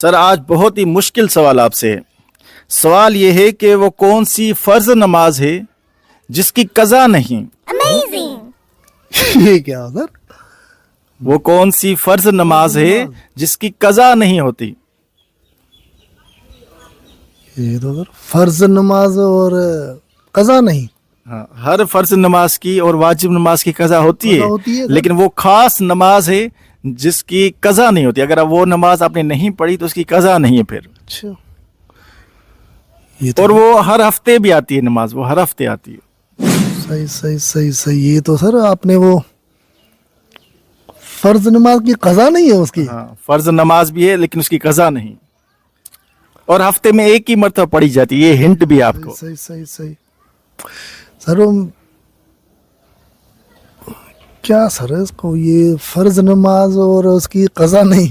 سر آج بہت ہی مشکل سوال آپ سے ہے. سوال یہ ہے کہ وہ کون سی فرض نماز ہے جس کی قضا نہیں؟ یہ کیا سر؟ وہ کون سی فرض نماز ہے جس کی قضا نہیں ہوتی؟ یہ تو سر فرض نماز اور قضا نہیں. ہاں، ہر فرض نماز کی اور واجب نماز کی قضا ہوتی قضا ہوتی ہے ہے سر. لیکن وہ خاص نماز ہے جس کی قضا نہیں ہوتی. اگر وہ نماز آپ نے نہیں پڑھی تو اس کی قضا نہیں ہے پھر. اچھا یہ تو اور وہ ہر ہفتے بھی آتی ہے نماز، وہ ہر ہفتے آتی ہے. صحیح. یہ تو سر آپ نے وہ فرض نماز کی قضا نہیں ہے اس کی. ہاں، فرض نماز بھی ہے لیکن اس کی قضا نہیں، اور ہفتے میں ایک ہی مرتبہ پڑھی جاتی ہے. یہ ہنٹ بھی آپ کو. صحیح سر کیا سر اس کو یہ فرض نماز اور اس کی قضا نہیں.